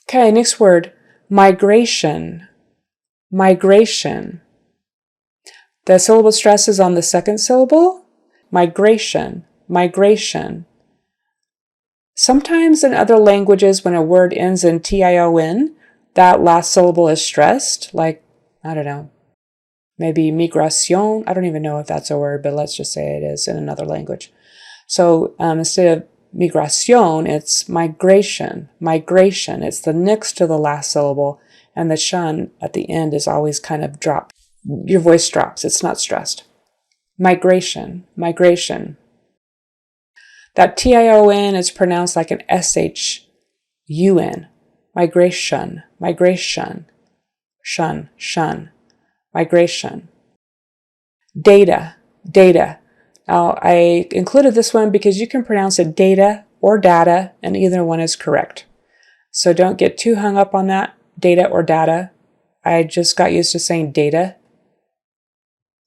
Okay, next word, migration. Migration. The syllable stress is on the second syllable. Migration. Migration. Sometimes in other languages, when a word ends in tion, that last syllable is stressed, like, I don't know, maybe migración. I don't even know if that's a word, but let's just say it is in another language. So instead of migración, it's migration. Migration. It's the next to the last syllable, and the shun at the end is always kind of dropped. Your voice drops. It's not stressed. Migration. Migration. That tion is pronounced like an shun. Migration. Migration. Shun. Shun. Migration. Data. Data. Now, I included this one because you can pronounce it data or data, and either one is correct. So don't get too hung up on that, data or data. I just got used to saying data.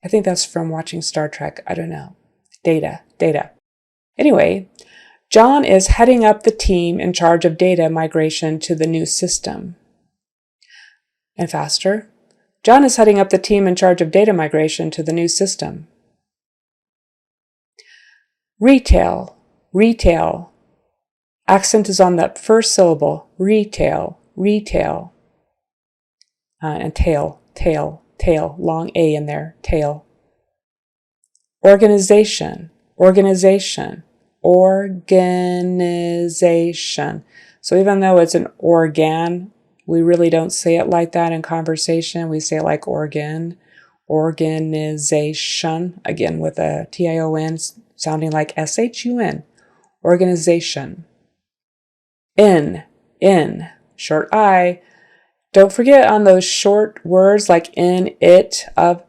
I think that's from watching Star Trek. I don't know. Data. Data. Anyway, John is heading up the team in charge of data migration to the new system. And faster. John is heading up the team in charge of data migration to the new system. Retail. Retail. Accent is on that first syllable. Retail. Retail. And tail. Tail. Tail. Long A in there. Tail. Organization. Organization. Organization. So even though it's an organ, we really don't say it like that in conversation. We say it like organ. Organization. Again, with a tion sounding like shun. Organization. In. Short I. Don't forget on those short words like in, it, of,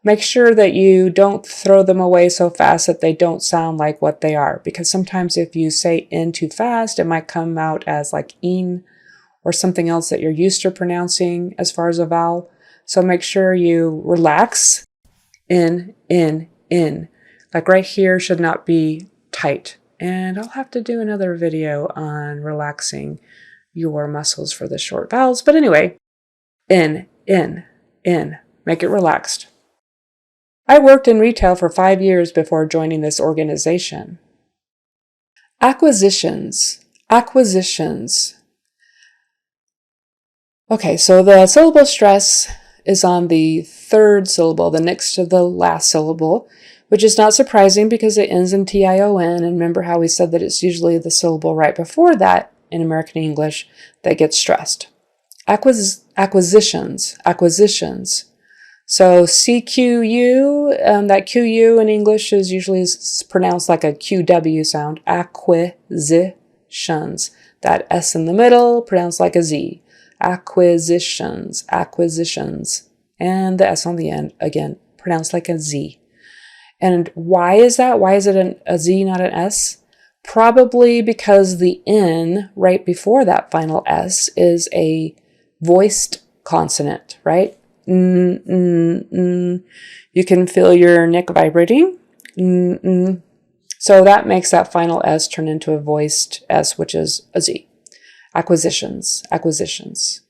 make sure that you don't throw them away so fast that they don't sound like what they are. Because sometimes if you say in too fast, it might come out as like in or something else that you're used to pronouncing as far as a vowel. So make sure you relax. In. Like right here should not be tight. And I'll have to do another video on relaxing your muscles for the short vowels. But anyway, in. Make it relaxed. I worked in retail for 5 years before joining this organization. Acquisitions. Acquisitions. Okay, so the syllable stress is on the third syllable, the next to the last syllable, which is not surprising because it ends in tion. And remember how we said that it's usually the syllable right before that in American English that gets stressed. Acquisitions. Acquisitions. So CQU, that QU in English is usually pronounced like a QW sound. Acquisitions. That S in the middle, pronounced like a Z. Acquisitions. Acquisitions. And the S on the end, again, pronounced like a Z. And why is that? Why is it a Z, not an S? Probably because the N right before that final S is a voiced consonant, right? You can feel your neck vibrating. So that makes that final S turn into a voiced S, which is a Z. Acquisitions. Acquisitions.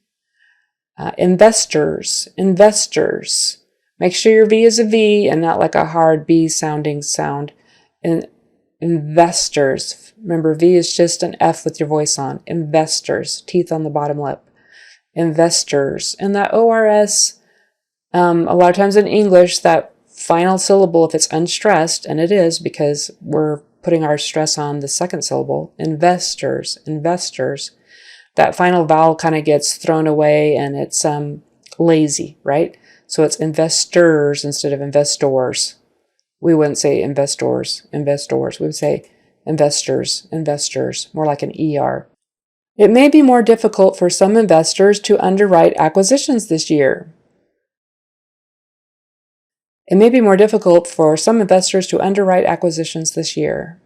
Investors. Investors. Make sure your V is a V and not like a hard B sounding sound. Investors. Remember, V is just an F with your voice on. Investors. Teeth on the bottom lip. Investors. And that ORS, a lot of times in English, that final syllable, if it's unstressed, and it is because we're putting our stress on the second syllable, investors, investors, that final vowel kind of gets thrown away and it's lazy, right? So it's investors instead of investors. We wouldn't say investors, investors. We would say investors, investors, more like an ER. It may be more difficult for some investors to underwrite acquisitions this year. It may be more difficult for some investors to underwrite acquisitions this year.